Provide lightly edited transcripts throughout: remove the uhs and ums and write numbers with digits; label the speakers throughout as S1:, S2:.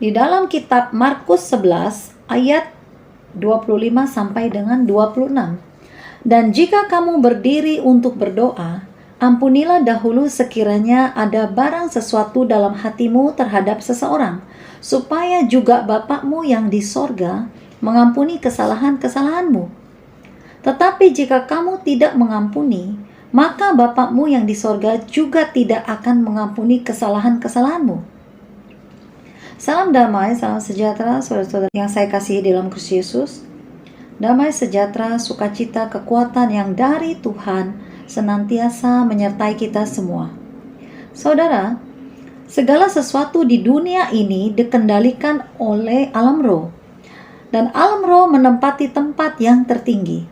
S1: di dalam kitab Markus 11 ayat 25 sampai dengan 26. Dan jika kamu berdiri untuk berdoa, ampunilah dahulu sekiranya ada barang sesuatu dalam hatimu terhadap seseorang, supaya juga Bapakmu yang di sorga mengampuni kesalahan-kesalahanmu. Tetapi jika kamu tidak mengampuni, maka Bapakmu yang di sorga juga tidak akan mengampuni kesalahan-kesalahanmu. Salam damai, salam sejahtera, saudara-saudara yang saya kasihi dalam Kristus Yesus. Damai sejahtera, sukacita, kekuatan yang dari Tuhan senantiasa menyertai kita semua. Saudara, segala sesuatu di dunia ini dikendalikan oleh alam roh. Dan alam roh menempati tempat yang tertinggi.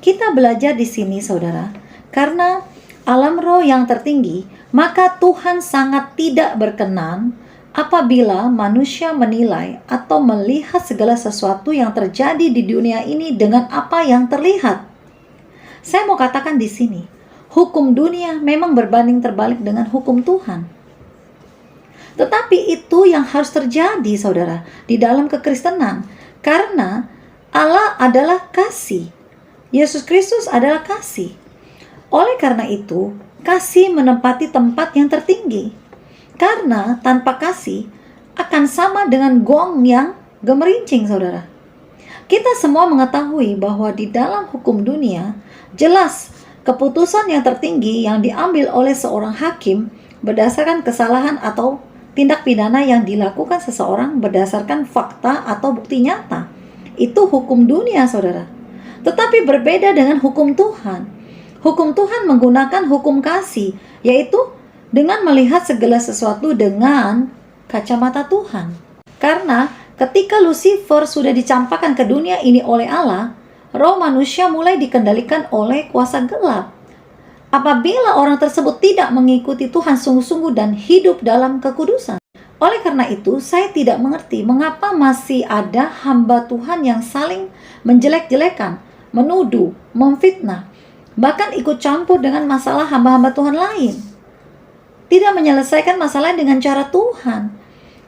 S1: Kita belajar di sini, saudara, karena alam roh yang tertinggi, maka Tuhan sangat tidak berkenan apabila manusia menilai atau melihat segala sesuatu yang terjadi di dunia ini dengan apa yang terlihat. Saya mau katakan di sini, hukum dunia memang berbanding terbalik dengan hukum Tuhan. Tetapi itu yang harus terjadi, saudara, di dalam kekristenan. Karena Allah adalah kasih. Yesus Kristus adalah kasih. Oleh karena itu, kasih menempati tempat yang tertinggi. Karena tanpa kasih akan sama dengan gong yang gemerincing, saudara. Kita semua mengetahui bahwa di dalam hukum dunia, jelas keputusan yang tertinggi yang diambil oleh seorang hakim berdasarkan kesalahan atau tindak pidana yang dilakukan seseorang berdasarkan fakta atau bukti nyata. Itu hukum dunia, saudara. Tetapi berbeda dengan hukum Tuhan. Hukum Tuhan menggunakan hukum kasih, yaitu dengan melihat segala sesuatu dengan kacamata Tuhan. Karena ketika Lucifer sudah dicampakkan ke dunia ini oleh Allah, roh manusia mulai dikendalikan oleh kuasa gelap. Apabila orang tersebut tidak mengikuti Tuhan sungguh-sungguh dan hidup dalam kekudusan. Oleh karena itu, saya tidak mengerti mengapa masih ada hamba Tuhan yang saling menjelek-jelekan, menuduh, memfitnah, bahkan ikut campur dengan masalah hamba-hamba Tuhan lain. Tidak menyelesaikan masalah dengan cara Tuhan.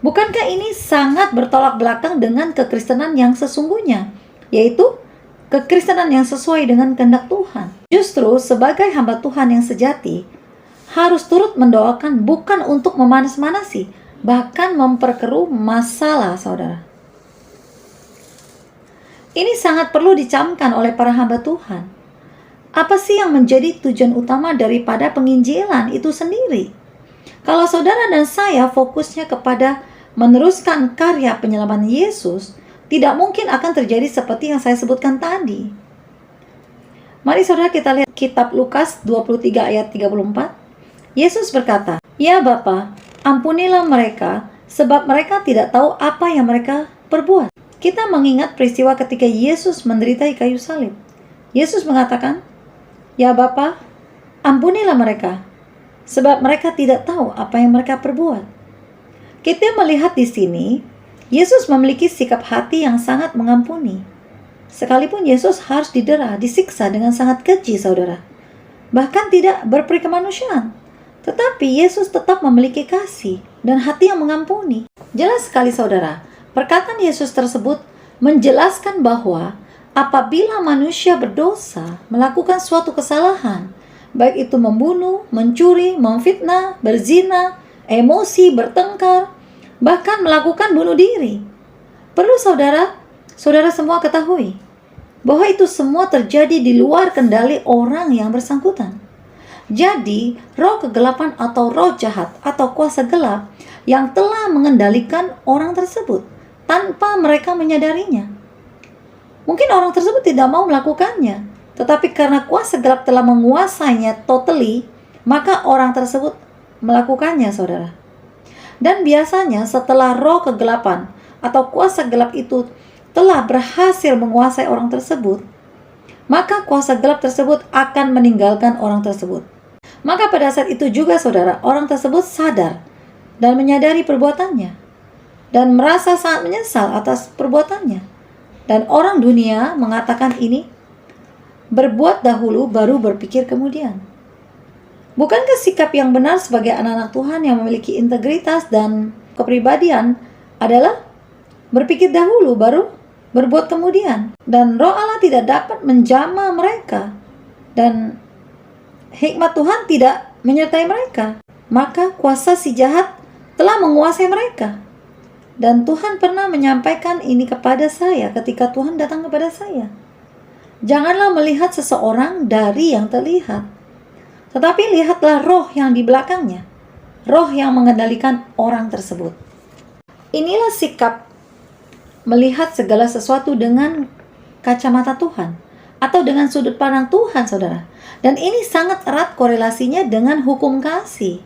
S1: Bukankah ini sangat bertolak belakang dengan kekristenan yang sesungguhnya, yaitu kekristenan yang sesuai dengan kehendak Tuhan? Justru sebagai hamba Tuhan yang sejati, harus turut mendoakan bukan untuk memanas-manasi, bahkan memperkeruh masalah, saudara. Ini sangat perlu dicamkan oleh para hamba Tuhan. Apa sih yang menjadi tujuan utama daripada penginjilan itu sendiri? Kalau saudara dan saya fokusnya kepada meneruskan karya penyelaman Yesus, tidak mungkin akan terjadi seperti yang saya sebutkan tadi. Mari saudara kita lihat kitab Lukas 23 ayat 34. Yesus berkata, "Ya Bapa, ampunilah mereka, sebab mereka tidak tahu apa yang mereka perbuat." Kita mengingat peristiwa ketika Yesus menderita di kayu salib. Yesus mengatakan, "Ya Bapa, ampunilah mereka, sebab mereka tidak tahu apa yang mereka perbuat." Kita melihat di sini, Yesus memiliki sikap hati yang sangat mengampuni. Sekalipun Yesus harus didera, disiksa dengan sangat keji, saudara. Bahkan tidak berperi kemanusiaan. Tetapi Yesus tetap memiliki kasih dan hati yang mengampuni. Jelas sekali, saudara, perkataan Yesus tersebut menjelaskan bahwa apabila manusia berdosa, melakukan suatu kesalahan, baik itu membunuh, mencuri, memfitnah, berzina, emosi, bertengkar, bahkan melakukan bunuh diri. Perlu saudara semua ketahui bahwa itu semua terjadi di luar kendali orang yang bersangkutan. Jadi, roh kegelapan atau roh jahat atau kuasa gelap yang telah mengendalikan orang tersebut tanpa mereka menyadarinya. Mungkin orang tersebut tidak mau melakukannya, tetapi karena kuasa gelap telah menguasainya totally, maka orang tersebut melakukannya, saudara. Dan biasanya setelah roh kegelapan atau kuasa gelap itu telah berhasil menguasai orang tersebut, maka kuasa gelap tersebut akan meninggalkan orang tersebut. Maka pada saat itu juga, saudara, orang tersebut sadar dan menyadari perbuatannya dan merasa sangat menyesal atas perbuatannya. Dan orang dunia mengatakan ini, berbuat dahulu baru berpikir kemudian. Bukankah sikap yang benar sebagai anak-anak Tuhan yang memiliki integritas dan kepribadian adalah berpikir dahulu baru berbuat kemudian. Dan Roh Allah tidak dapat menjamah mereka. Dan hikmat Tuhan tidak menyertai mereka. Maka kuasa si jahat telah menguasai mereka. Dan Tuhan pernah menyampaikan ini kepada saya ketika Tuhan datang kepada saya. Janganlah melihat seseorang dari yang terlihat, tetapi lihatlah roh yang di belakangnya. Roh yang mengendalikan orang tersebut. Inilah sikap melihat segala sesuatu dengan kacamata Tuhan atau dengan sudut pandang Tuhan, saudara. Dan ini sangat erat korelasinya dengan hukum kasih.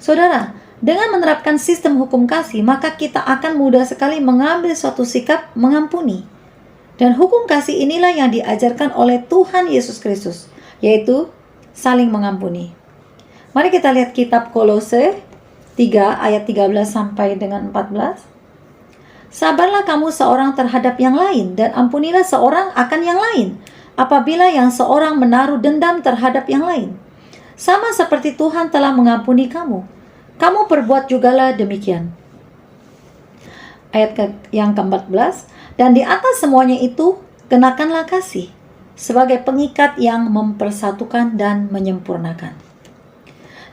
S1: Saudara, dengan menerapkan sistem hukum kasih, maka kita akan mudah sekali mengambil suatu sikap mengampuni. Dan hukum kasih inilah yang diajarkan oleh Tuhan Yesus Kristus, yaitu saling mengampuni. Mari kita lihat kitab Kolose 3 ayat 13 sampai dengan 14. Sabarlah kamu seorang terhadap yang lain, dan ampunilah seorang akan yang lain, apabila yang seorang menaruh dendam terhadap yang lain. Sama seperti Tuhan telah mengampuni kamu, kamu perbuat jugalah demikian. Ayat yang ke-14, dan di atas semuanya itu, kenakanlah kasih, sebagai pengikat yang mempersatukan dan menyempurnakan.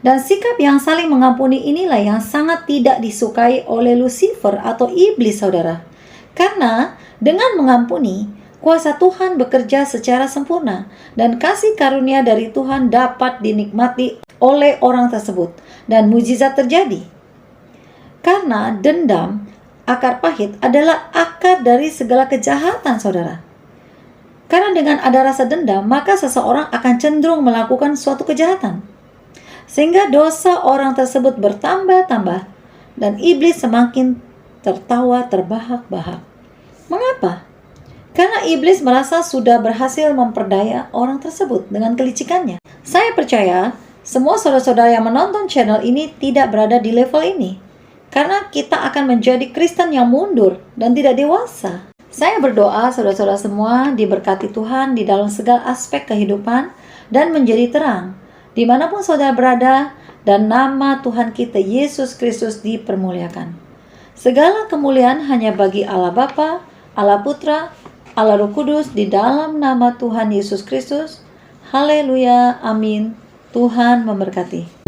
S1: Dan sikap yang saling mengampuni inilah yang sangat tidak disukai oleh Lucifer atau iblis, saudara. Karena dengan mengampuni, kuasa Tuhan bekerja secara sempurna dan kasih karunia dari Tuhan dapat dinikmati oleh orang tersebut dan mujizat terjadi. Karena dendam, akar pahit adalah akar dari segala kejahatan, saudara. Karena dengan ada rasa dendam, maka seseorang akan cenderung melakukan suatu kejahatan. Sehingga dosa orang tersebut bertambah-tambah dan iblis semakin tertawa terbahak-bahak. Mengapa? Karena iblis merasa sudah berhasil memperdaya orang tersebut dengan kelicikannya. Saya percaya semua saudara-saudara yang menonton channel ini tidak berada di level ini. Karena kita akan menjadi Kristen yang mundur dan tidak dewasa. Saya berdoa saudara-saudara semua diberkati Tuhan di dalam segala aspek kehidupan dan menjadi terang dimanapun saudara berada, dan nama Tuhan kita Yesus Kristus dipermuliakan. Segala kemuliaan hanya bagi Allah Bapa, Allah Putra, Allah Roh Kudus di dalam nama Tuhan Yesus Kristus. Haleluya, amin. Tuhan memberkati.